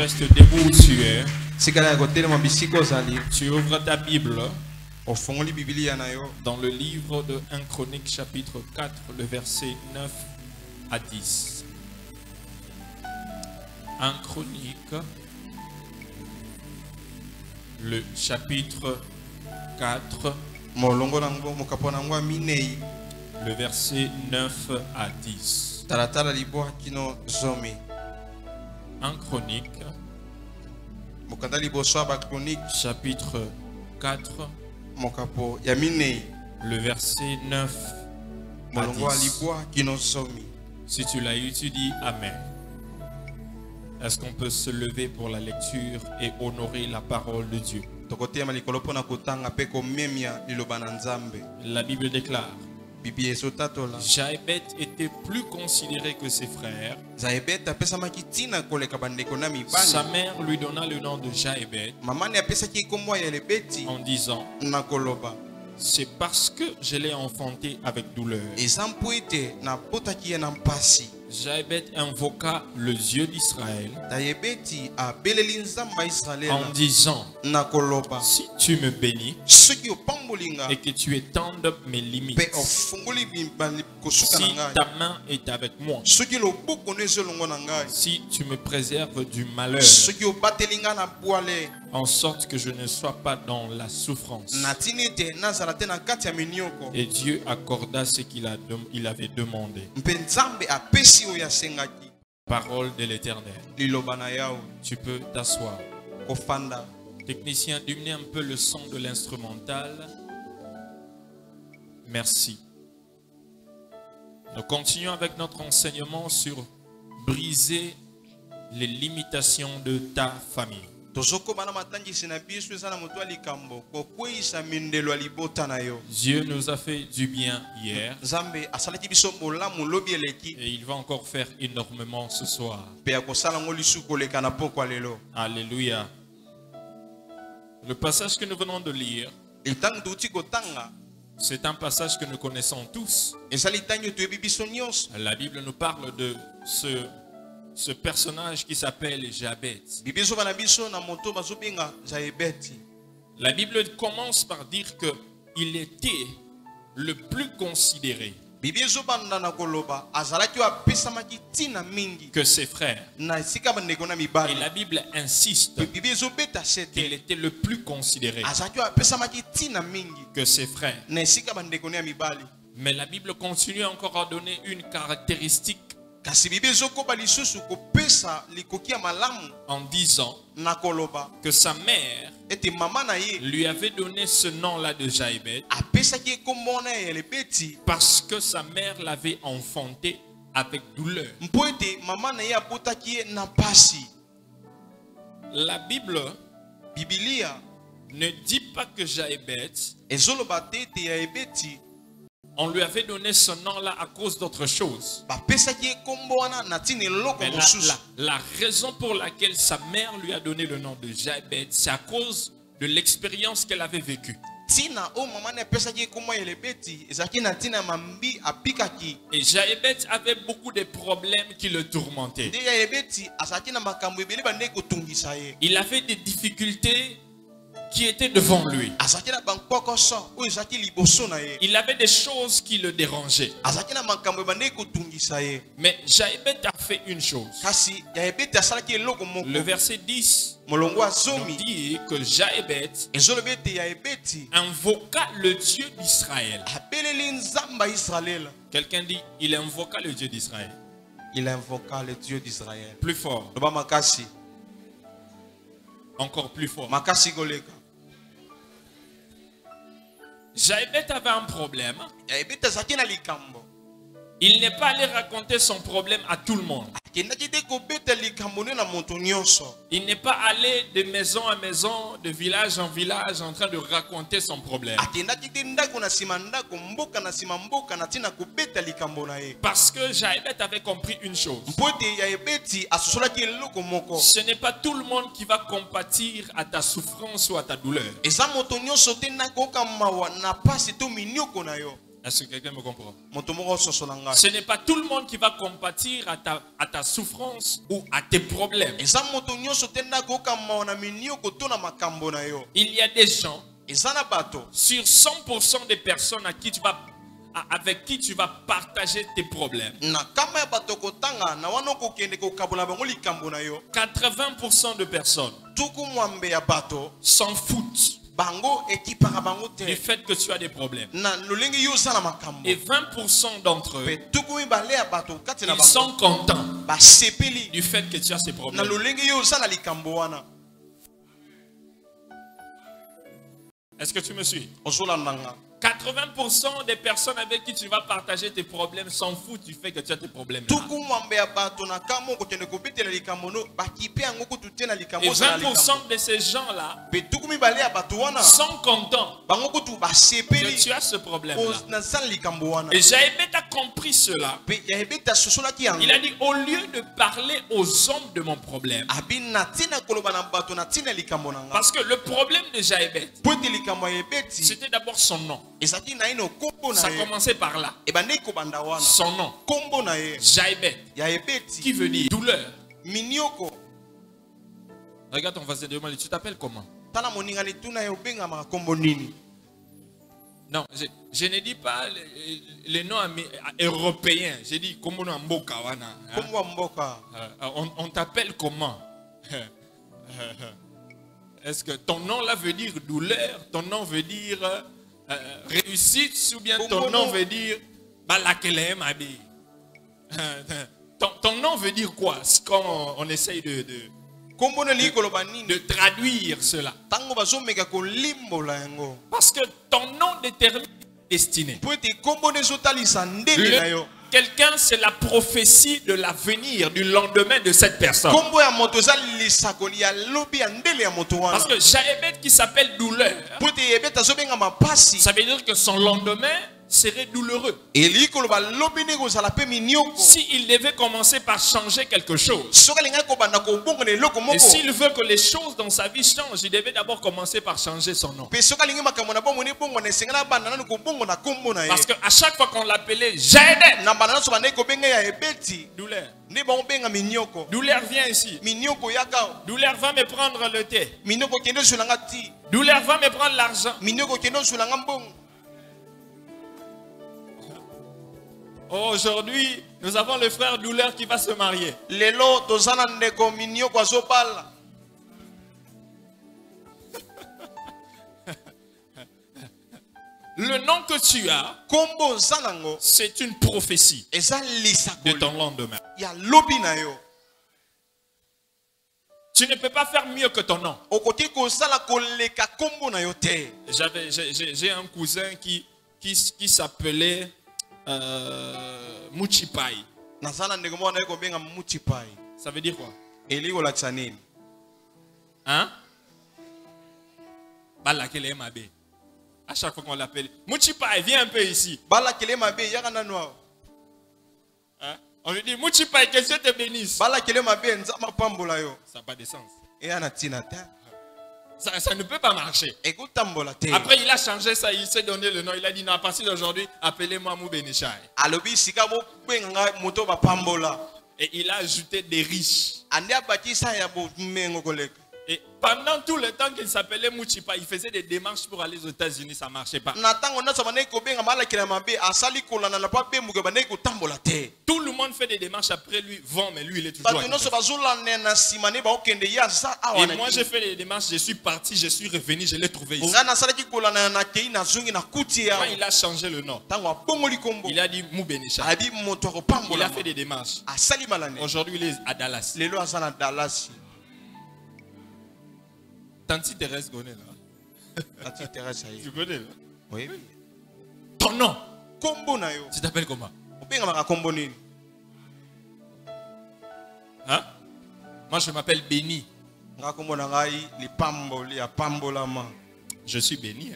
restes debout où tu es. Tu Tu ouvres ta Bible ouvres dans le livre de 1 Chronique chapitre 4, le verset 9 à 10. 1 Chronique, le chapitre 4, le verset 9 à 10. 1 Chronique, chapitre 4, le verset 9 à 10. Si tu l'as eu, tu dis Amen. Est-ce qu'on peut se lever pour la lecture et honorer la parole de Dieu? La Bible déclare: Jaébet était plus considéré que ses frères. Sa mère lui donna le nom de Jaébet en disant: c'est parce que je l'ai enfanté avec douleur. Jaébet invoqua le Dieu d'Israël en disant: si tu me bénis et que tu étendes mes limites, si ta main est avec moi, si tu me préserves du malheur, en sorte que je ne sois pas dans la souffrance. Et Dieu accorda ce qu'il avait demandé. Parole de l'Éternel. Tu peux t'asseoir. Technicien, diminuez un peu le son de l'instrumental. Merci. Nous continuons avec notre enseignement sur briser les limitations de ta famille. Dieu nous a fait du bien hier et il va encore faire énormément ce soir. Alléluia. Le passage que nous venons de lire, c'est un passage que nous connaissons tous. La Bible nous parle de ce personnage qui s'appelle Jaébet. La Bible commence par dire qu'il était le plus considéré que ses frères. Et la Bible insiste qu'il était le plus considéré que ses frères. Mais la Bible continue encore à donner une caractéristique en disant que sa mère lui avait donné ce nom-là de Jaébet parce que sa mère l'avait enfanté avec douleur. La Bible ne dit pas que Jaébet, on lui avait donné ce nom-là à cause d'autre chose. Mais la raison pour laquelle sa mère lui a donné le nom de Jaébet, c'est à cause de l'expérience qu'elle avait vécue. Et Jaébet avait beaucoup de problèmes qui le tourmentaient. Il avait des difficultés qui étaient devant lui. Il avait des choses qui le dérangeaient. Mais Jaébet a fait une chose. Le verset 10 nous dit que Jaébet invoqua le Dieu d'Israël. Quelqu'un dit: il invoqua le Dieu d'Israël. Il invoqua le Dieu d'Israël. Plus fort. Encore plus fort. Jaébet avait un problème. Il n'est pas allé raconter son problème à tout le monde. Il n'est pas allé de maison à maison, de village en village en train de raconter son problème. Parce que Jaébet avait compris une chose. Ce n'est pas tout le monde qui va compatir à ta souffrance ou à ta douleur. Est-ce que quelqu'un me comprend? Ce n'est pas tout le monde qui va compatir à ta souffrance ou à tes problèmes. Il y a des gens, sur 100% des personnes avec qui tu vas partager tes problèmes, 80% de personnes s'en foutent du fait que tu as des problèmes. Et 20% d'entre eux, ils sont contents du fait que tu as ces problèmes. Est-ce que tu me suis? 80% des personnes avec qui tu vas partager tes problèmes s'en foutent du fait que tu as tes problèmes. Et 20% de ces gens-là sont contents que tu as ce problème-là. Et Jaébet a compris cela. Il a dit, au lieu de parler aux hommes de mon problème, parce que le problème de Jaébet, c'était d'abord son nom. Ça commençait par là. Son nom, Jaébet, qui veut dire douleur. Regarde ton voisin, demande, tu t'appelles comment? Non, je ne dis pas les noms européens. J'ai dit comment on t'appelle comment? Est-ce que ton nom là veut dire douleur? Ton nom veut dire réussite? Ou bien ton nom veut dire ton nom veut dire quoi? Quand on essaye de traduire cela. Parce que ton nom détermine ta destinée. Quelqu'un, c'est la prophétie de l'avenir, du lendemain de cette personne. Parce que Jaébet qui s'appelle douleur, ça veut dire que son lendemain serait douloureux. S'il devait commencer par changer quelque chose, et s'il veut que les choses dans sa vie changent, il devait d'abord commencer par changer son nom. Parce qu'à chaque fois qu'on l'appelait Jaébet, douleur. Douleur, viens ici. Douleur, va me prendre le thé. Douleur, va me prendre l'argent. Aujourd'hui, nous avons le frère Douleur qui va se marier. Le nom que tu as, c'est une prophétie de ton lendemain. Tu ne peux pas faire mieux que ton nom. J'ai un cousin qui s'appelait Muchipai. Ça veut dire quoi? Hein? À chaque fois qu'on l'appelle Muchipai, viens un peu ici. Hein? On lui dit Muchipai, que Dieu te bénisse. Ça n'a pas de sens. Ça ne peut pas marcher. Après, il a changé ça, il s'est donné le nom. Il a dit, non, à partir d'aujourd'hui, appelez-moi Moubenishai. Et il a ajouté des riches. Et pendant tout le temps qu'il s'appelait Muchipa, il faisait des démarches pour aller aux États-Unis, ça ne marchait pas. Tout le monde fait des démarches après lui, vend, mais lui il est toujours. Et moi j'ai fait des démarches, je suis parti, je suis revenu, je l'ai trouvé ici. Quand il a changé le nom, il a dit Moubenisha. Il a fait des démarches. Aujourd'hui il est à Dallas. Tanti Thérèse connaît là. Tanti Thérèse, tu connais là? Oui. Ton nom? Tu t'appelles comment? Hein? Moi je m'appelle Béni. Je suis béni.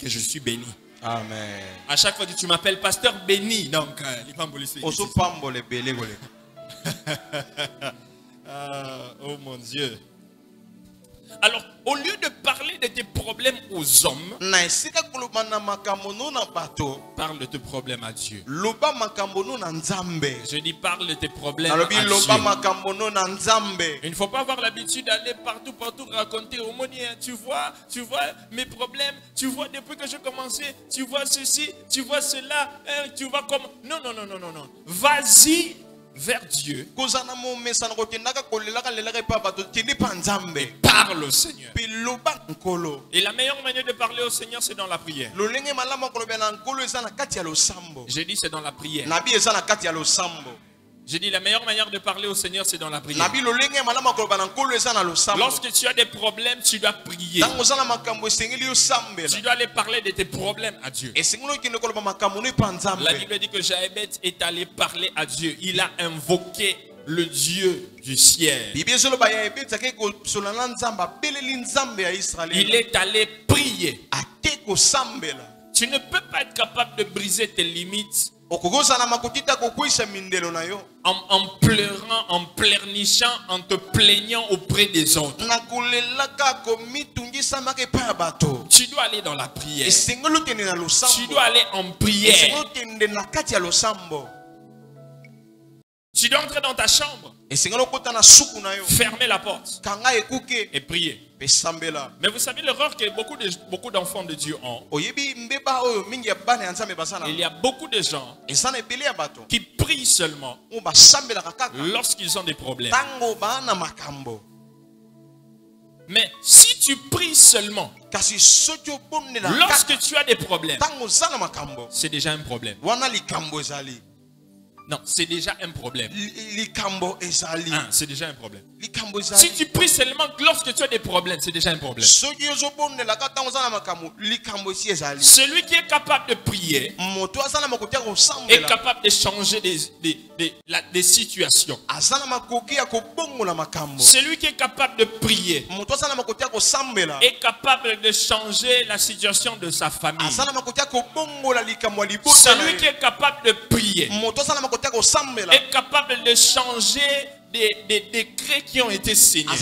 Je suis béni. Amen. À chaque fois que tu m'appelles pasteur béni. Donc, oh mon Dieu. Alors, au lieu de parler de tes problèmes aux hommes, parle de tes problèmes à Dieu. Je dis parle de tes problèmes à Dieu. Il ne faut pas avoir l'habitude d'aller partout raconter au monde. Tu vois mes problèmes, tu vois depuis que j'ai commencé, tu vois ceci, tu vois cela, tu vois comment. Non. Vas-y vers Dieu. Et parle au Seigneur. Et la meilleure manière de parler au Seigneur, c'est dans la prière. J'ai dit c'est dans la prière. J'ai dit la meilleure manière de parler au Seigneur, c'est dans la prière. Lorsque tu as des problèmes, tu dois prier. Tu dois aller parler de tes problèmes à Dieu. La Bible dit que Jaébet est allé parler à Dieu. Il a invoqué le Dieu du ciel. Il est allé prier. Tu ne peux pas être capable de briser tes limites en pleurant, en pleurnichant, en te plaignant auprès des autres. Tu dois aller dans la prière. Tu dois aller en prière. Tu dois entrer dans ta chambre, fermer la porte et prier. Mais vous savez l'erreur que beaucoup d'enfants de Dieu ont. Il y a beaucoup de gens qui prient seulement lorsqu'ils ont des problèmes. Mais si tu pries seulement lorsque tu as des problèmes, c'est déjà un problème. Non, c'est déjà un problème. C'est déjà un problème. Si tu pries seulement lorsque tu as des problèmes, c'est déjà un problème. Celui qui est capable de prier est capable de changer des situations. Celui qui est capable de prier est capable de changer la situation de sa famille. Celui qui est capable de prier est capable de changer des décrets qui ont été signés.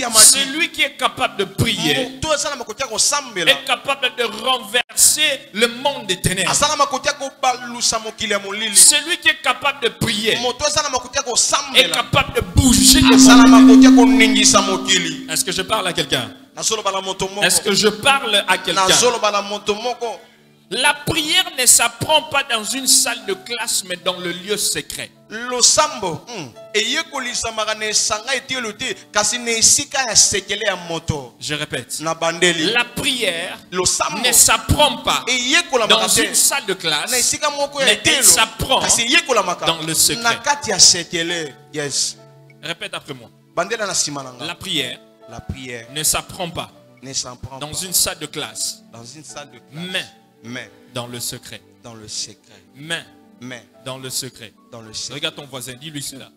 Celui qui est capable de prier est capable de renverser le monde des ténèbres. Celui qui est capable de prier est capable de bouger le monde. Est-ce que je parle à quelqu'un? Est-ce que je parle à quelqu'un? La prière ne s'apprend pas dans une salle de classe, mais dans le lieu secret. Je répète. La prière ne s'apprend pas dans une salle de classe, mais elle s'apprend dans le secret. Répète après moi. La prière ne s'apprend pas dans une salle de classe, mais dans le secret. Mais dans le secret. Regarde ton voisin, dis-lui cela.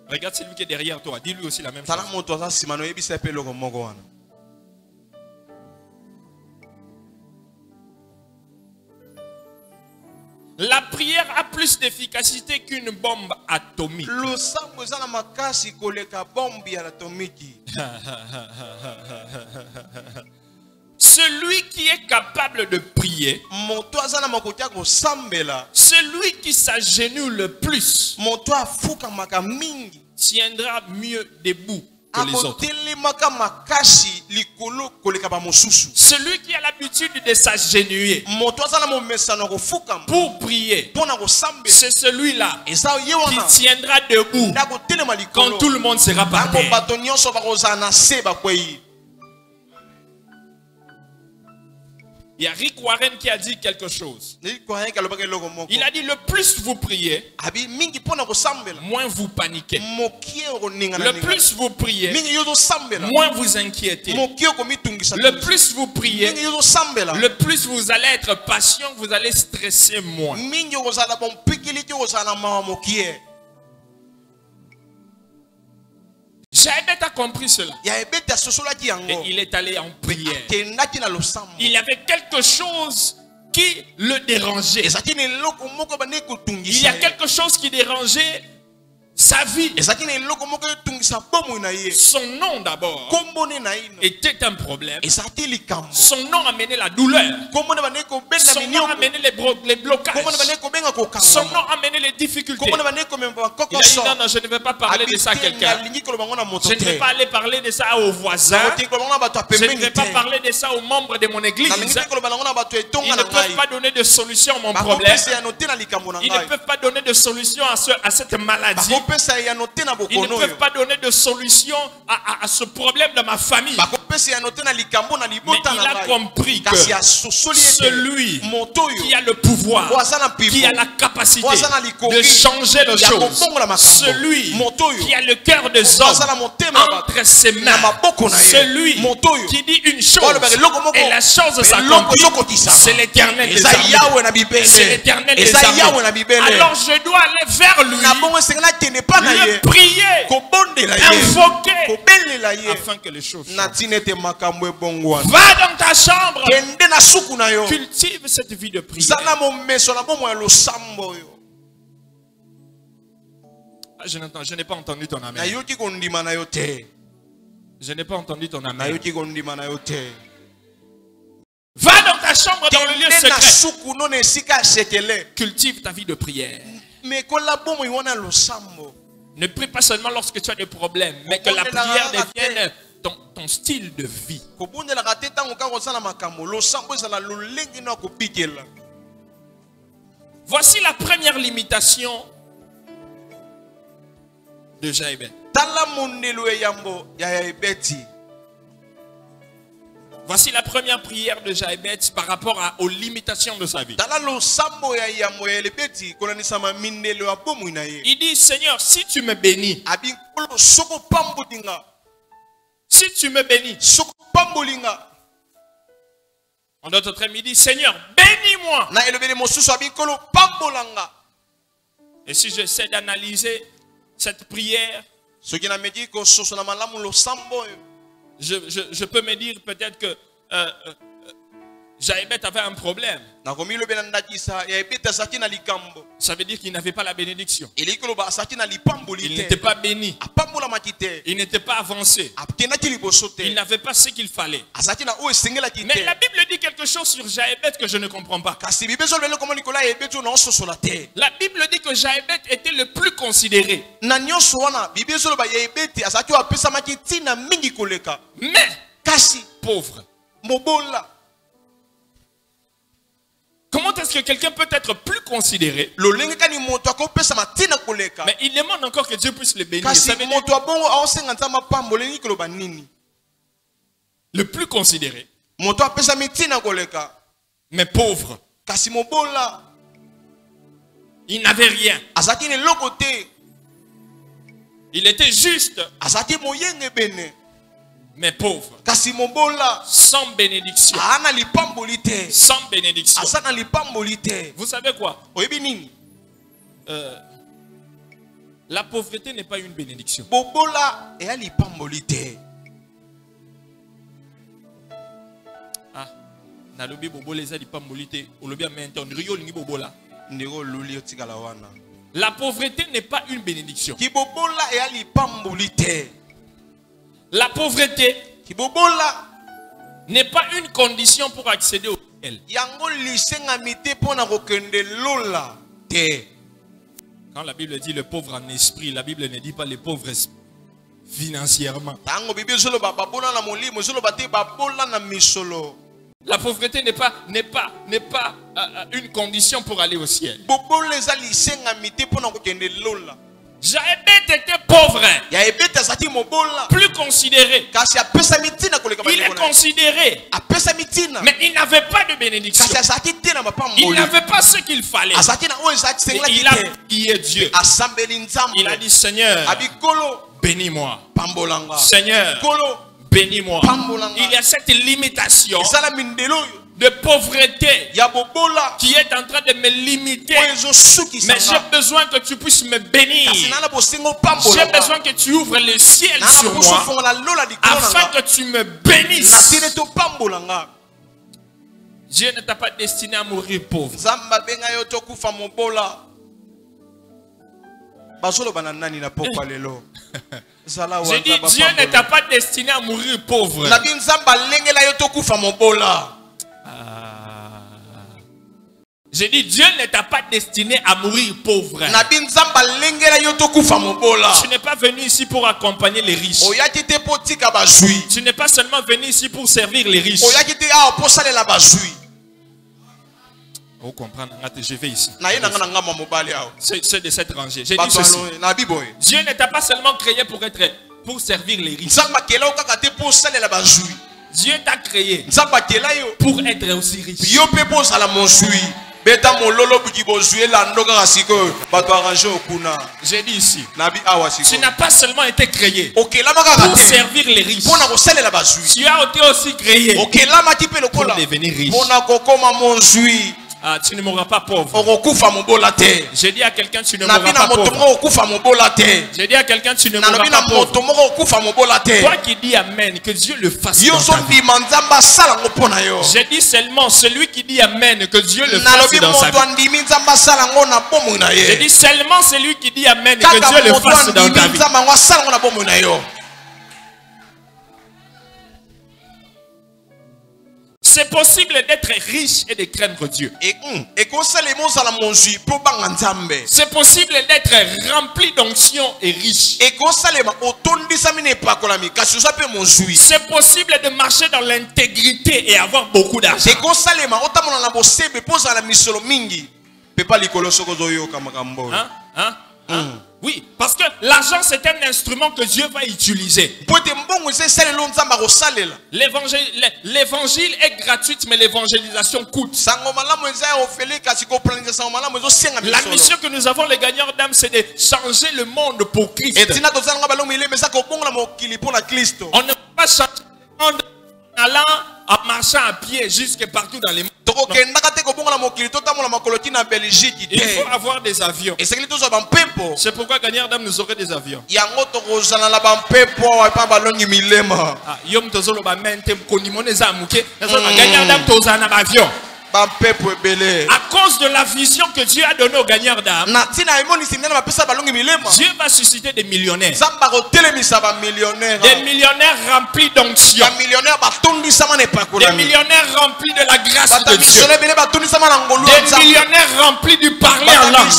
Regarde celui qui est derrière toi, dis-lui aussi la même chose. La prière a plus d'efficacité qu'une bombe atomique. Celui qui est capable de prier, celui qui s'agenouille le plus, tiendra mieux debout que les autres. Celui qui a l'habitude de s'agenouiller pour prier, c'est celui-là qui tiendra debout quand tout le monde sera par terre. Il y a Rick Warren qui a dit quelque chose. Il a dit le plus vous priez, moins vous paniquez. Le plus vous priez, moins vous inquiétez. Le plus vous priez, le plus vous allez être patient, vous allez stresser moins. Jaébet a compris cela. Et il est allé en prière. Il y avait quelque chose qui le dérangeait. Il y a quelque chose qui dérangeait sa vie. Son nom d'abord était un problème. Son nom amenait la douleur. Son nom amenait les blocages. Son nom amenait les difficultés. Il a dit non, non, je ne vais pas parler de ça à quelqu'un. Je ne vais pas aller parler de ça aux voisins. Je ne vais pas parler de ça aux membres de mon église. Ils ne peuvent pas donner de solution à mon problème. Ils ne peuvent pas donner de solution à cette maladie. Ils ne peuvent pas donner de solution à ce problème de ma famille. Mais il a compris que celui qui a le pouvoir, qui a la capacité de changer les choses, celui qui a le cœur des hommes entre ses mains, celui qui dit une chose et la chose s'accomplit, c'est l'Éternel des armées. C'est l'Éternel des armées. Alors je dois aller vers lui, le prier, invoquer, afin que les choses changent. Va dans ta chambre, cultive cette vie de prière. Je n'ai pas entendu ton amen. Je n'ai pas entendu ton amen. Va dans ta chambre, dans le lieu secret. Cultive ta vie de prière. Ne prie pas seulement lorsque tu as des problèmes, mais que la prière devienne ton style de vie. Voici la première limitation de Jaébet. Voici la première prière de Jaébet par rapport aux limitations de sa vie. Il dit, Seigneur, si tu me bénis, si tu me bénis, en d'autres termes, il dit, Seigneur, bénis-moi. Et si j'essaie d'analyser cette prière, je peux me dire peut-être que Jaébet avait un problème. Ça veut dire qu'il n'avait pas la bénédiction. Il n'était pas béni. Il n'était pas avancé. Il n'avait pas ce qu'il fallait. Mais la Bible dit quelque chose sur Jaébet que je ne comprends pas. La Bible dit que Jaébet était le plus considéré. Mais pauvre. Comment est-ce que quelqu'un peut être plus considéré? Mais il demande encore que Dieu puisse le bénir. Le plus considéré, mais pauvre. Il n'avait rien. Il était juste, mais pauvre. Sans bénédiction. Sans bénédiction. Vous savez quoi? La pauvreté n'est pas une bénédiction. Ah, nalobi bobola eza lipambolité. Olobi amentendre yo lingi bobola. La pauvreté n'est pas une bénédiction. La pauvreté n'est pas une condition pour accéder au ciel. Quand la Bible dit le pauvre en esprit, la Bible ne dit pas les pauvres financièrement. La pauvreté n'est pas une condition pour aller au ciel. Jaébet était pauvre, plus considéré. Il est considéré, mais il n'avait pas de bénédiction. Il n'avait pas ce qu'il fallait. Et il a prié Dieu. Il a dit, Seigneur, bénis-moi. Seigneur, bénis-moi. Il y a cette limitation de pauvreté qui est en train de me limiter. Mais j'ai besoin que tu puisses me bénir. J'ai besoin que tu ouvres le ciel sur moi afin que tu me bénisses. Dieu ne t'a pas destiné à mourir pauvre. J'ai dit, Dieu ne t'a pas destiné à mourir pauvre. J'ai dit, Dieu ne t'a pas destiné à mourir pauvre. Tu n'es pas venu ici pour accompagner les riches. Tu n'es pas seulement venu ici pour servir les riches. Vous comprenez? Je vais ici. C'est de cette rangée. J'ai dit ceci. Dieu ne t'a pas seulement créé pour servir les riches. Dieu t'a créé pour être aussi riche. J'ai dit ici, tu n'as pas seulement été créé pour servir les riches. Tu as été aussi créé pour devenir riche. Ah, tu ne mourras pas pauvre. J'ai dit à quelqu'un, tu ne mourras pas pauvre. J'ai dit à quelqu'un, tu ne mourras pas pauvre. Toi qui dis Amen, que Dieu le fasse dans ta vie. J'ai dit seulement celui qui dit Amen, que Dieu le fasse dans sa vie. J'ai dit seulement celui qui dit Amen, que Dieu le fasse dans ta vie. C'est possible d'être riche et de craindre Dieu. C'est possible d'être rempli d'onction et riche. C'est possible de marcher dans l'intégrité et avoir beaucoup d'argent. Oui, parce que l'argent c'est un instrument que Dieu va utiliser. L'évangile est gratuit, mais l'évangélisation coûte. La mission que nous avons les gagnants d'âme, c'est de changer le monde pour Christ. On ne peut pas changer le monde en allant en marchant à pied jusque partout dans les mondes. Il faut avoir des avions. C'est pourquoi gagnant d'âme nous aurait des avions. À cause de la vision que Dieu a donnée aux gagnants d'âme, Dieu va susciter des millionnaires. Des millionnaires remplis d'onction. Des millionnaires remplis de la grâce de Dieu. Des millionnaires remplis du parler en langue.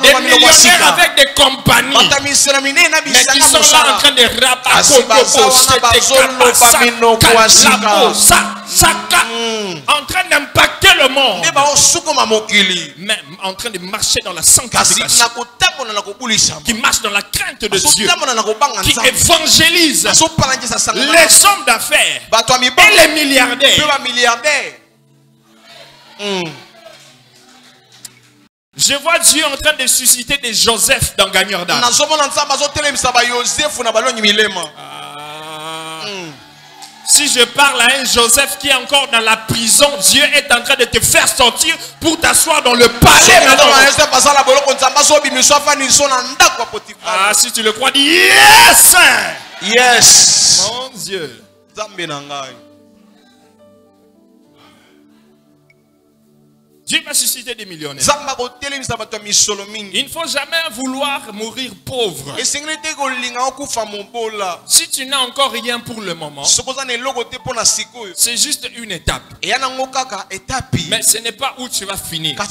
Des millionnaires avec des compagnies. Mais qui sont là en train de en train d'impacter le monde, mais en train de marcher dans la sanctification, qui marche dans la crainte de Dieu, qui évangélise les hommes d'affaires et les milliardaires. Je vois Dieu en train de susciter des Joseph dans Gagneur d'âme. Si je parle à un Joseph qui est encore dans la prison, Dieu est en train de te faire sortir pour t'asseoir dans le palais. Ah, si tu le crois, dis yes! Yes! Mon Dieu. Dieu va susciter des millionnaires. Il ne faut jamais vouloir mourir pauvre. Si tu n'as encore rien pour le moment, c'est juste une étape. Mais ce n'est pas où tu vas finir. Parce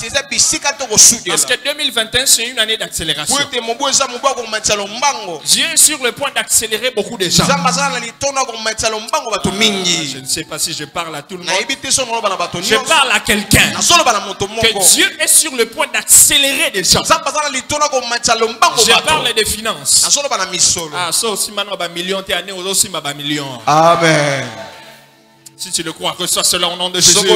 que 2021, c'est une année d'accélération. Dieu est sur le point d'accélérer beaucoup de gens. Je ne sais pas si je parle à tout le monde. Je parle à quelqu'un. Que Dieu est sur le point d'accélérer des gens. Je parle des finances. Amen. Si tu le crois, reçois cela au nom de Jésus.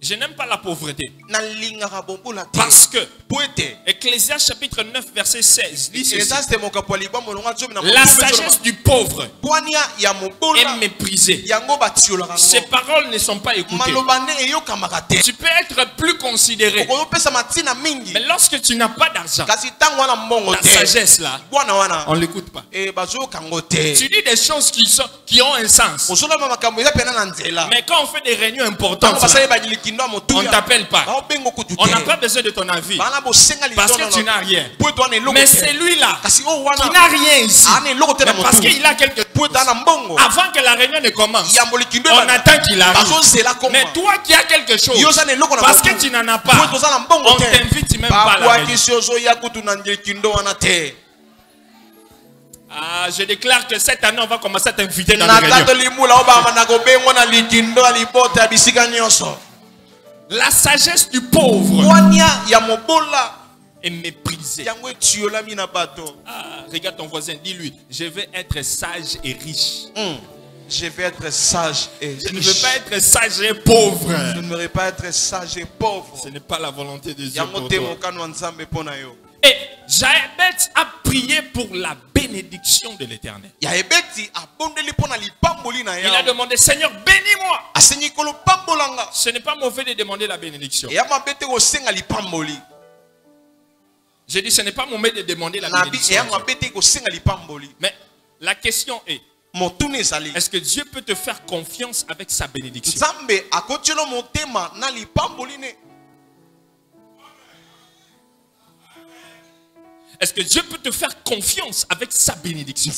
Je n'aime pas la pauvreté. Parce que Ecclésiaste chapitre 9 verset 16 dit ceci. La sagesse du pauvre est méprisée. Ses paroles ne sont pas écoutées. Tu peux être plus considéré. Mais lorsque tu n'as pas d'argent, la sagesse là, on ne l'écoute pas. Tu dis des choses qui ont un sens. Mais quand on fait des réunions importantes, on ne t'appelle pas. On n'a pas besoin de ton avis. Parce que tu n'as rien. Mais c'est lui-là qui n'a rien ici. Mais parce qu'il a quelque chose. Avant que la réunion ne commence, on attend qu'il arrive. Mais toi qui as quelque chose, parce que tu n'en as pas, on t'invite même pas à la réunion. Ah, je déclare que cette année, on va commencer à t'inviter dans les réunions. La sagesse du pauvre est méprisée. Ah, regarde ton voisin, dis-lui, je vais être sage et riche. Je vais être sage et riche. Je ne veux pas être sage et pauvre. Je ne veux pas être sage et pauvre. Ce n'est pas la volonté de Dieu pour toi. Et Jaébet a prié pour la bénédiction de l'Éternel. Il a demandé, Seigneur, bénis-moi. Ce n'est pas mauvais de demander la bénédiction. J'ai dit, ce n'est pas mauvais de demander la bénédiction. Mais la question est, est-ce que Dieu peut te faire confiance avec sa bénédiction? Est-ce que Dieu peut te faire confiance avec sa bénédiction?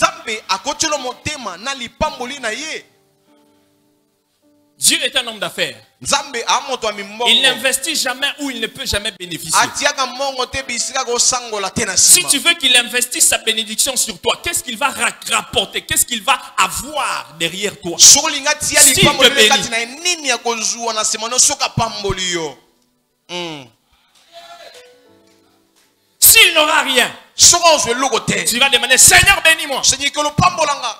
Dieu est un homme d'affaires. Il n'investit jamais où il ne peut jamais bénéficier. Si tu veux qu'il investisse sa bénédiction sur toi, qu'est-ce qu'il va rapporter? Qu'est-ce qu'il va avoir derrière toi? S'il te bénit. S'il n'aura rien, tu vas demander, Seigneur, bénis-moi.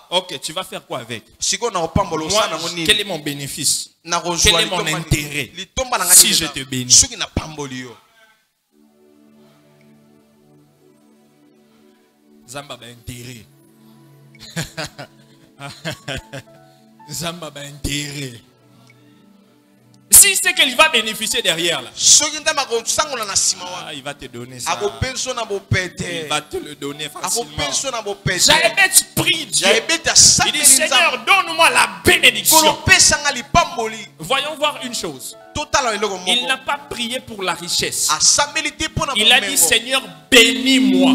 Ok, tu vas faire quoi avec? Moi, quel est mon bénéfice? Quel est mon intérêt si je te bénis? Zamba ba intérêt. Zamba ba intérêt. Si c'est qu'il va bénéficier derrière là, il va te donner ça. Il va te le donner facilement. Jaébet prie Dieu. Il dit, Seigneur, donne-moi la bénédiction. Voyons voir une chose. Il n'a pas prié pour la richesse. Il a dit, Seigneur, bénis-moi.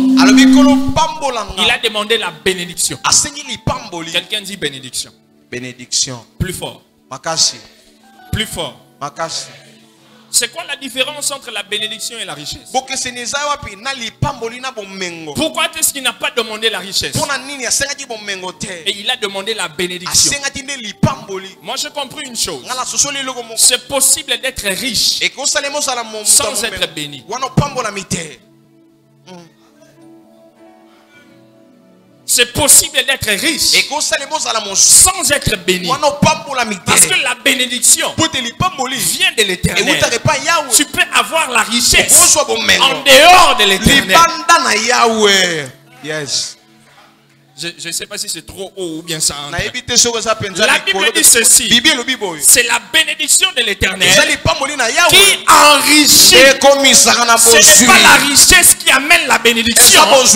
Il a demandé la bénédiction. Quelqu'un dit bénédiction. Bénédiction. Plus fort. Plus fort. C'est quoi la différence entre la bénédiction et la richesse? Pourquoi est-ce qu'il n'a pas demandé la richesse? Et il a demandé la bénédiction. Moi j'ai compris une chose. C'est possible d'être riche sans être béni. C'est possible d'être riche sans être béni. Parce que la bénédiction vient de l'Éternel. Tu peux avoir la richesse en dehors de l'Éternel. Yes. Je ne sais pas si c'est trop haut ou bien ça entre. La Bible dit ceci. C'est la bénédiction de l'Éternel qui enrichit. Ce n'est pas la richesse qui amène la bénédiction, mais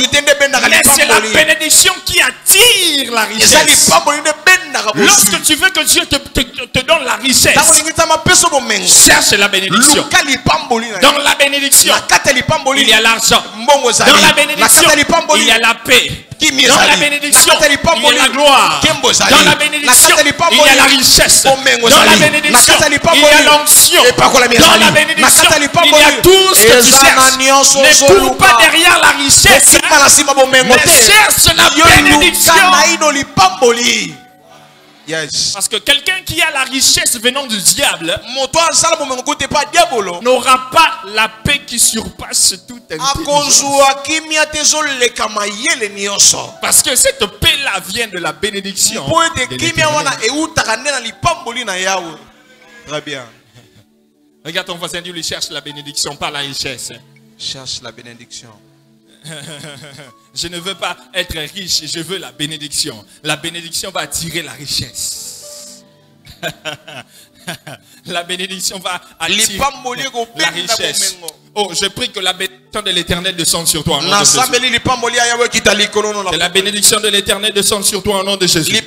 c'est la bénédiction qui attire la richesse. Lorsque tu veux que Dieu te donne la richesse, cherche la bénédiction. Dans la bénédiction, il y a l'argent. Dans la bénédiction, il y a la paix. Dans la bénédiction, il y a la gloire. Dans la bénédiction, il y a la richesse. Dans la bénédiction, il y a l'onction. Dans la bénédiction, il y a tout ce que tu cherches. Ne cours pas derrière la richesse, mais cherche la bénédiction. Yes. Parce que quelqu'un qui a la richesse venant du diable n'aura pas la paix qui surpasse toute intelligence. Parce que cette paix-là vient de la bénédiction de l'Éternel. Très bien. Regarde ton voisin, dis-lui, cherche la bénédiction, pas la richesse. Cherche la bénédiction. Je ne veux pas être riche, je veux la bénédiction. La bénédiction va attirer la richesse. La bénédiction va attirer la richesse. Oh, je prie que la bénédiction de l'Éternel descende sur toi. Que la bénédiction de l'Éternel descende sur toi au nom de Jésus.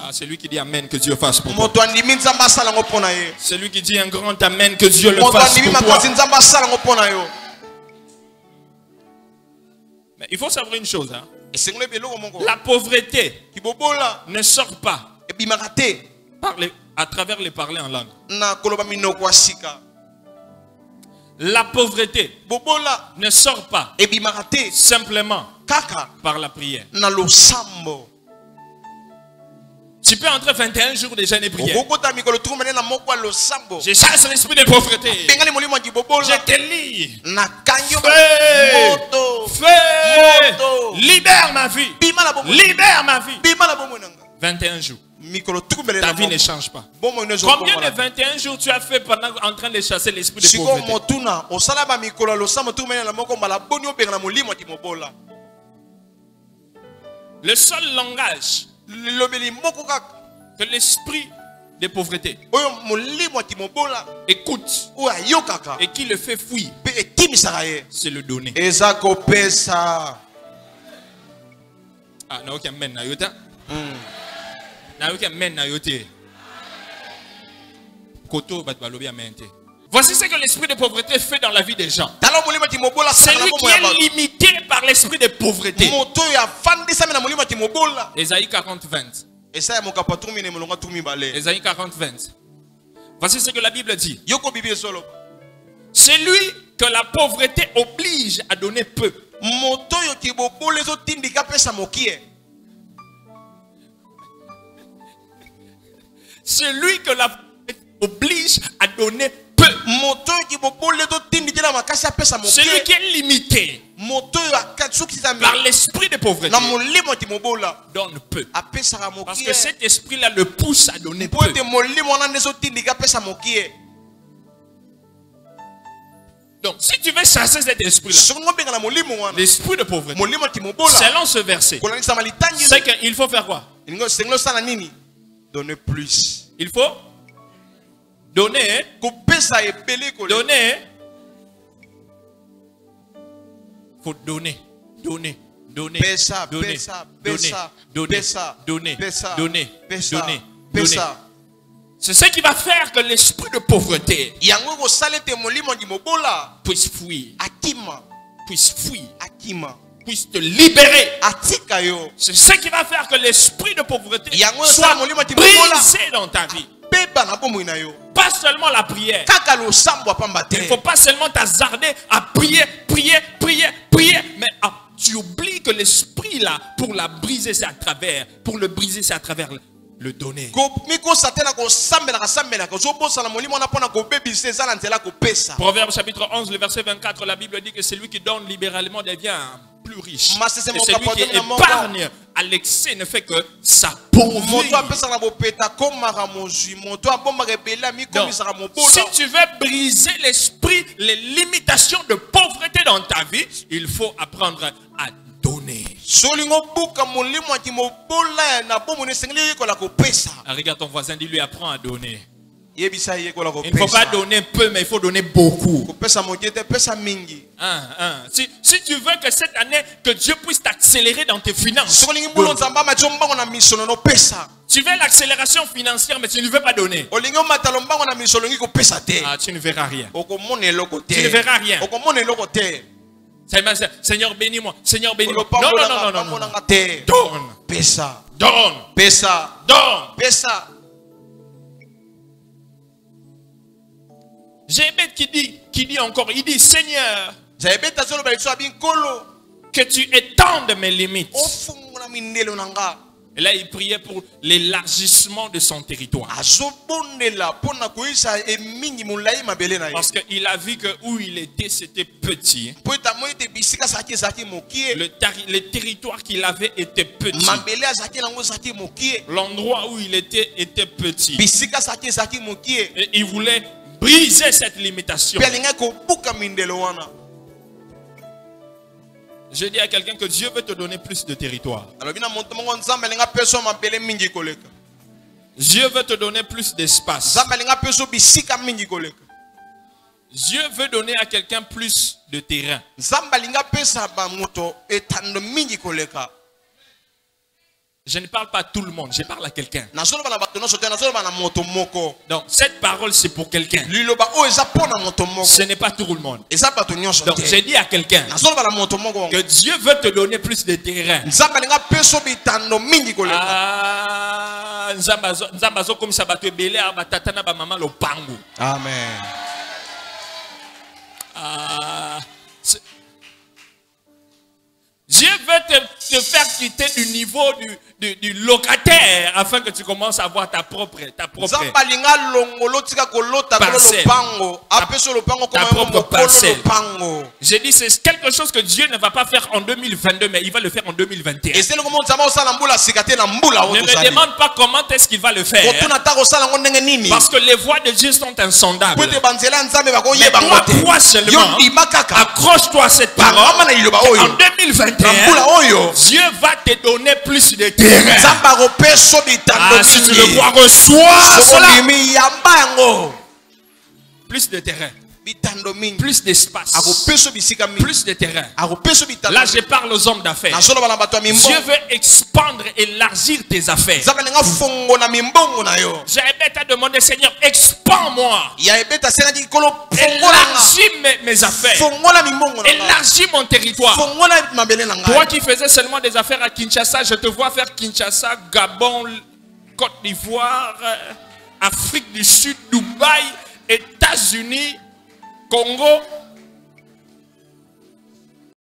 Ah, c'est lui qui dit Amen, que Dieu fasse pour toi. C'est lui qui dit un grand Amen, que Dieu le fasse pour toi. Mais il faut savoir une chose. Hein? La pauvreté ne sort pas à travers les parler en langue. La pauvreté ne sort pas simplement par la prière. Tu peux entrer 21 jours déjà de prière. Je chasse l'esprit de pauvreté. Je te lis. Fais. Libère ma vie. Libère ma vie. 21 jours. Ta vie ne change pas. Combien de 21 jours tu as fait pendant en train de chasser l'esprit de pauvreté? Le seul langage que l'esprit de pauvreté écoute et qui le fait fuir, c'est le donner. Ah, non, ok, amen, Nayota. Voici ce que l'esprit de pauvreté fait dans la vie des gens. C'est lui qui est limité par l'esprit de pauvreté. Ésaïe 40:20. Ésaïe 40:20. Voici ce que la Bible dit. C'est lui que la pauvreté oblige à donner peu. Celui que la oblige à donner peu. Celui qui est limité par l'esprit de pauvreté donne peu. Parce que cet esprit-là le pousse à donner peu. Donc, si tu veux chasser cet esprit-là, l'esprit de pauvreté, selon ce verset, c'est qu'il faut faire quoi? Donner plus. Il faut donner. Donner. Il faut donner. Donner. Donner. Donner. Donner. Donner. Donner. Donner. C'est ce qui va faire que l'esprit de pauvreté puisse fuir. Puisse fuir. Puisse te libérer. C'est ce qui va faire que l'esprit de pauvreté soit brisé dans ta vie. Pas seulement la prière. Il ne faut pas seulement t'hasarder à prier, mais tu oublies que l'esprit là, pour la briser, c'est à travers. Pour le briser, c'est à travers le donner. Proverbe chapitre 11, le verset 24, la Bible dit que celui qui donne libéralement devient plus riche. Et celui qui épargne à l'excès ne fait que s'appauvrir. Si tu veux briser l'esprit, les limitations de pauvreté dans ta vie, il faut apprendre à donner. Regarde ton voisin, dis-lui, apprends à donner. Il ne faut pas donner peu, mais il faut donner beaucoup. Si tu veux que cette année, que Dieu puisse t'accélérer dans tes finances, tu veux l'accélération financière, mais tu ne veux pas donner. Ah, tu ne verras rien. Tu ne verras rien. Seigneur, bénis-moi. Seigneur, bénis-moi. Non. Donne. Jébet qui dit encore, il dit, Seigneur, que tu étendes mes limites. Et là, il priait pour l'élargissement de son territoire. Parce qu'il a vu que où il était, c'était petit. Le territoire qu'il avait était petit. L'endroit où il était petit. Et il voulait briser cette limitation. Je dis à quelqu'un que Dieu veut te donner plus de territoire. Dieu veut te donner plus d'espace. Dieu veut donner à quelqu'un plus de terrain. Je ne parle pas à tout le monde, je parle à quelqu'un. Donc cette parole c'est pour quelqu'un. Ce n'est pas tout le monde. Donc j'ai dit à quelqu'un que Dieu veut te donner plus de terrain. Amen. Dieu veut te faire quitter du niveau du locataire afin que tu commences à avoir ta propre parcelle. J'ai dit c'est quelque chose que Dieu ne va pas faire en 2022 mais il va le faire en 2021. Ne me demande pas comment est-ce qu'il va le faire. Parce que les voies de Dieu sont insondables. Mais toi crois seulement. Accroche-toi à cette parole. En 2021 Dieu va te donner plus de terrain. Si tu le crois, reçois cela. Plus de terrain. Plus d'espace. Plus de terrain. Là je parle aux hommes d'affaires. Dieu veut expandre, élargir tes affaires. J'avais à demander Seigneur, expand-moi. Élargis mes affaires. Élargis mon territoire. Toi qui faisais seulement des affaires à Kinshasa, je te vois faire Kinshasa, Gabon, Côte d'Ivoire, Afrique du Sud, Dubaï, États-Unis, Congo.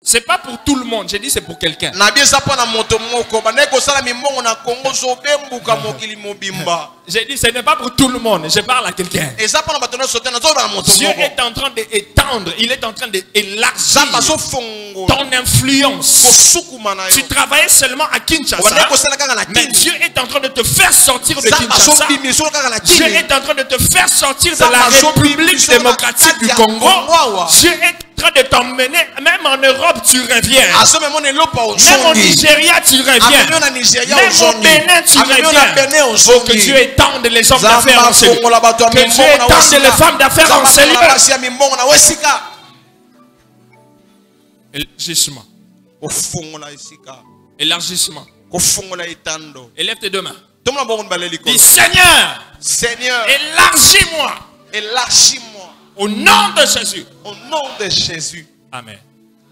C'est pas pour tout le monde, j'ai dit c'est pour quelqu'un. J'ai dit ce n'est pas pour tout le monde, je parle à quelqu'un. Dieu est en train d'étendre, il est en train d'élargir ton influence. Tu travaillais seulement à Kinshasa, mais Dieu est en train de te faire sortir de Kinshasa. Dieu est en train de te faire sortir de la République démocratique du Congo. Dieu est en train de t'emmener, même en Europe tu reviens. Même au Nigeria tu reviens. Même au Bénin tu reviens. Oh, que Dieu étende les hommes d'affaires en Seigneur. Que Dieu étende les femmes d'affaires en Seigneur. Élargissement. Élargissement. Élève tes deux mains. Dis Seigneur, élargis-moi. Élargis-moi. Au nom de Jésus. Au nom de Jésus. Amen.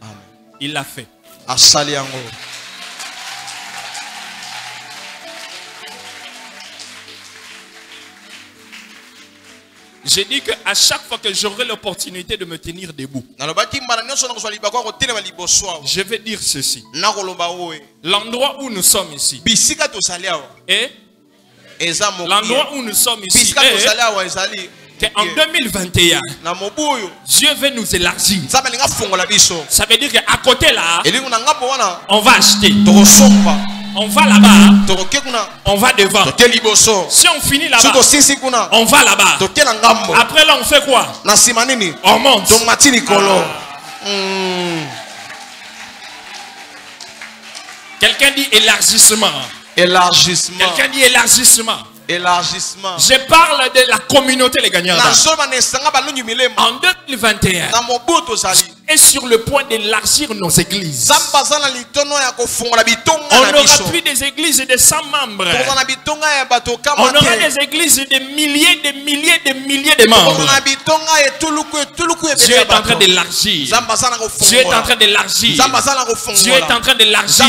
Amen. Il l'a fait. J'ai dit qu'à chaque fois que j'aurai l'opportunité de me tenir debout, je vais dire ceci. L'endroit où nous sommes ici et l'endroit où nous sommes ici en 2021, Dieu veut nous élargir. Ça veut dire qu'à côté là, on va acheter. On va là-bas, on va devant. Si on finit là-bas, on va là-bas. Après là, on fait quoi? On monte. Quelqu'un dit élargissement. Élargissement. Quelqu'un dit élargissement. Élargissement. Je parle de la communauté les gagnants. En 2021, est sur le point d'élargir nos églises. On n'aura plus des églises de 100 membres. On aura des églises de milliers de membres. Dieu est en train d'élargir. Dieu est en train d'élargir. Dieu est en train d'élargir.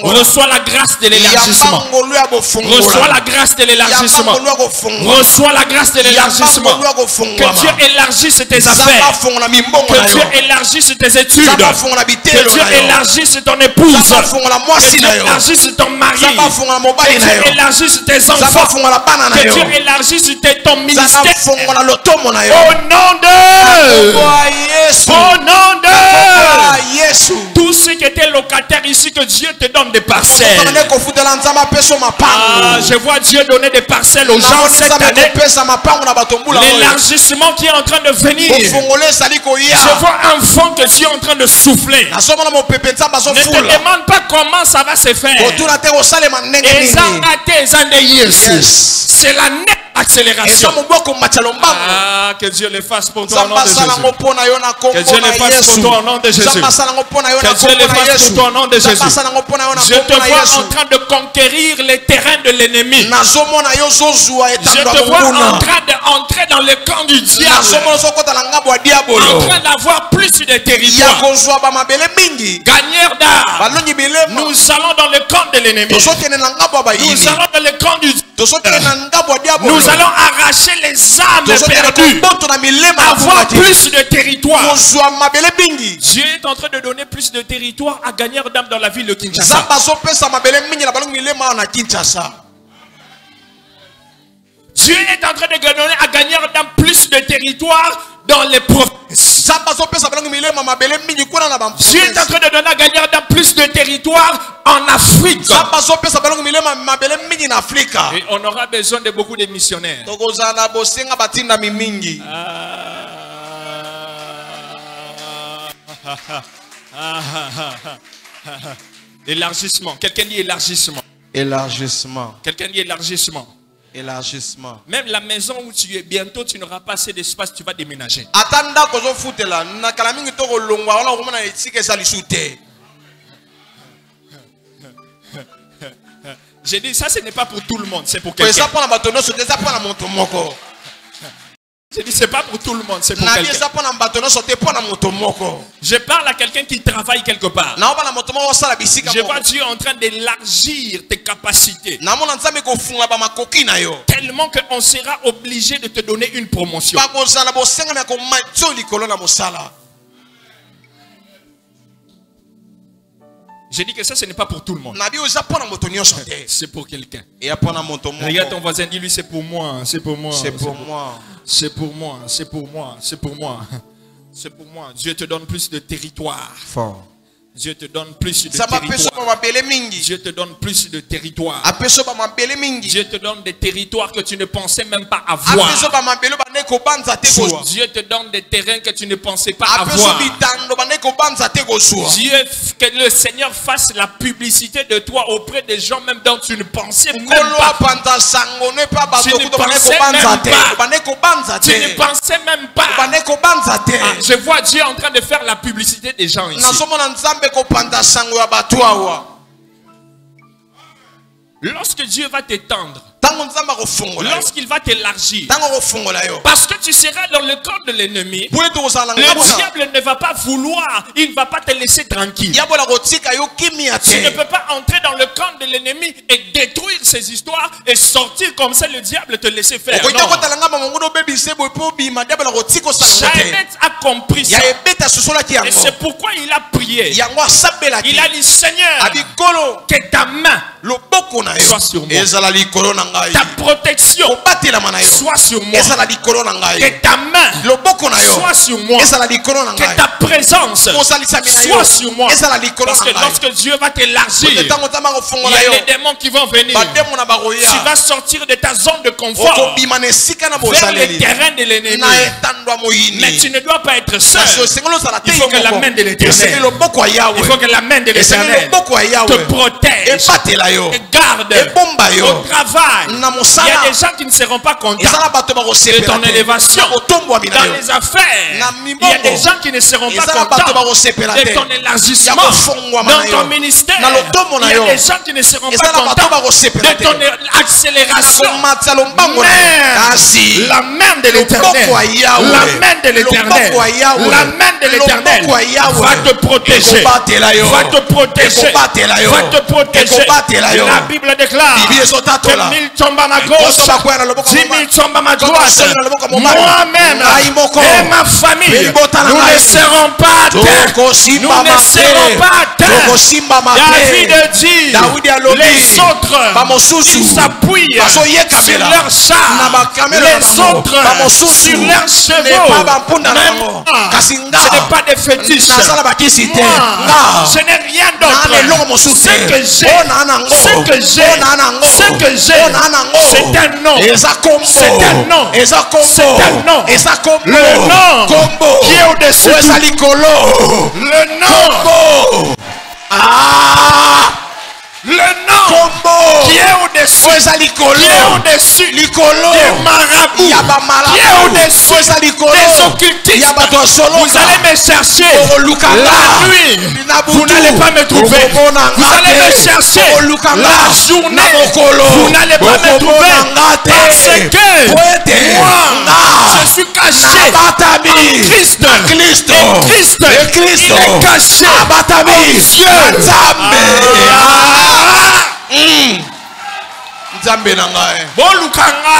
Reçois la grâce de l'élargissement. Reçois la grâce de l'élargissement. Reçois la grâce de l'élargissement. Que Dieu élargisse tes affaires. Que Dieu élargisse tes études. Que Dieu élargisse ton épouse. Que Dieu élargisse ton mari. Que Dieu élargisse tes enfants. Que Dieu élargisse ton ministère. Au nom de Tous ceux qui étaient locataires ici, que Dieu te donne des parcelles. Je vois Dieu donner des parcelles aux gens cette année. L'élargissement qui est en train de venir. Je vois un vent que Dieu est en train de souffler. Ne te demande pas comment ça va se faire. C'est la nette accélération. Que Dieu le fasse pour toi au nom de Jésus. Que Dieu le fasse pour toi au nom de Jésus. Que Dieu le fasse pour toi au nom de Jésus. Je te vois en train de conquérir les terrains de l'ennemi. Je te vois en train d'entrer dans le camp du diable. En train d'avoir plus de territoire. Gagneur d'art. Nous allons dans le camp de l'ennemi. Nous allons dans le camp du diable. Nous allons arracher les âmes perdues. Avoir plus de territoire. Dieu est en train de donner plus de territoire à gagneur d'âme dans la ville de Kinshasa. Dieu est en train de donner à gagneur d'âme plus de territoire dans les provinces. Dieu est en train de donner à gagneur d'âme plus de territoire en Afrique. Et on aura besoin de beaucoup de missionnaires. Élargissement. Quelqu'un dit élargissement. Élargissement. Quelqu'un dit élargissement. Élargissement. Même la maison où tu es, bientôt tu n'auras pas assez d'espace, tu vas déménager. J'ai dit ça, ce n'est pas pour tout le monde, c'est pour quelqu'un. J'ai dit c'est pas pour tout le monde, c'est pour quelqu'un. Je parle à quelqu'un qui travaille quelque part. Je vois Dieu en train d'élargir tes capacités. Tellement qu'on sera obligé de te donner une promotion. J'ai dit que ça, ce n'est pas pour tout le monde. C'est pour quelqu'un. Regarde ton voisin, dis-lui c'est pour moi, c'est pour moi. C'est pour moi. C'est pour moi, c'est pour moi, c'est pour moi. C'est pour moi. Dieu te donne plus de territoire. Fort. Dieu te donne plus de territoire. Dieu te donne plus de territoire. Dieu te donne des territoires que tu ne pensais même pas avoir. Dieu te donne des terrains que tu ne pensais pas avoir. Dieu, que le Seigneur fasse la publicité de toi auprès des gens même dont tu ne pensais même pas. Tu ne pensais même pas. Tu ne pensais même pas. Je vois Dieu en train de faire la publicité des gens ici. Lorsque Dieu va t'étendre, lorsqu'il va t'élargir, parce que tu seras dans le camp de l'ennemi, le diable ne va pas vouloir, il ne va pas te laisser tranquille. Tu ne peux pas entrer dans le camp de l'ennemi et détruire ses histoires et sortir comme ça, le diable te laisser faire. Jaëbeth a compris ça. Et c'est pourquoi il a prié. Il a dit, Seigneur, que ta main soit sur moi. Ta protection soit sur moi. Que ta main soit sur moi. Que ta présence soit sur moi. Parce que lorsque Dieu va t'élargir, il y a les démons qui vont venir. Tu vas sortir de ta zone de confort vers les terrains de l'ennemi. Mais tu ne dois pas être seul. Il faut que la main de l'Éternel, il faut que la main de l'Éternel te protège, te garde au travail. Il y a des gens qui ne seront pas contents de ton élévation. Dans les affaires, il y a des gens qui ne seront pas contents de ton élargissement. Dans ton ministère, il y a des gens qui ne seront pas contents de ton accélération. Mais la main de l'Éternel, la main de l'Éternel, la main de l'Éternel va te protéger, va te protéger. Va te protéger. La Bible déclare que 1000 tombent à ma gauche, 10 000 tombent à ma droite. Moi-même et ma famille, nous ne serons pas atteints. Nous ne serons pas atteints. David dit, les autres, ils s'appuient sur leurs chars, les autres sur leurs chevaux. Même moi, ce n'est pas des fétiches. Moi, je n'ai rien d'autre. Ce que j'ai, c'est un nom. C'est un nom. C'est un nom. Le nom qui est au-dessus. Le nom. Le nom qui est au-dessus, des marabouts, qui est au-dessus des occultistes. Vous allez me chercher la nuit, vous n'allez pas me trouver. Vous allez me chercher la journée, vous n'allez pas me trouver. Parce que moi, je suis caché en Christ. Et Christ, il est caché en Dieu. Nzambe na ngai bolukanga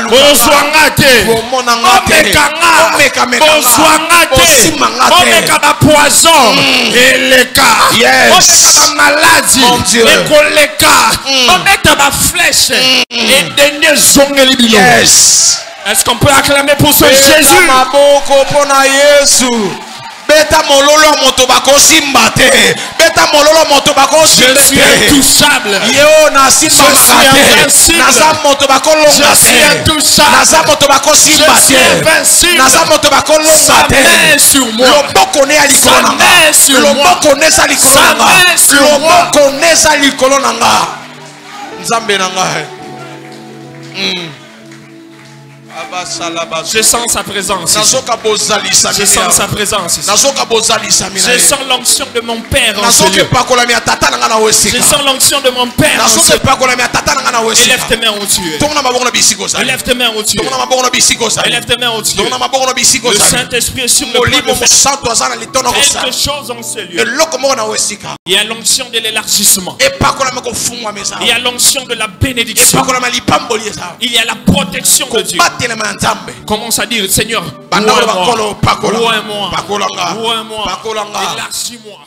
bozwanga te omekanga bozwanga te omeka ba poison eleka omeka ba maladie ekoleka omeka ba flèche edenge zongeli bino. Est-ce qu'on peut acclamer pour ce Jésus? Beta mololo moto bako simbate. Beta mololo moto bako simbate. Je suis intouchable. Yo na simba makate. Naza moto bako longate. Je suis intouchable. Naza moto bako simbate. Je suis invincible. Naza moto bako longate. Sa main sur moi. Loboko ne alikolo nanga. Sa main sur moi. Loboko ne sa likolo nanga. Sa main sur moi. Loboko ne sa likolo nanga. Nzambe nanga. Je sens sa présence. Je sens sa présence. Je sens l'onction de mon Père en ce lieu. Je sens l'onction de mon Père en ce lieu. Élève tes mains au Dieu. Élève tes mains au Dieu. Élève tes mains au Dieu. Le Saint-Esprit est sur le point de faire quelque chose en ce lieu. Il y a l'onction de l'élargissement. Il y a l'onction de la bénédiction. Il y a la protection de Dieu. Commence à dire, Seigneur, louez-moi, élargis-moi.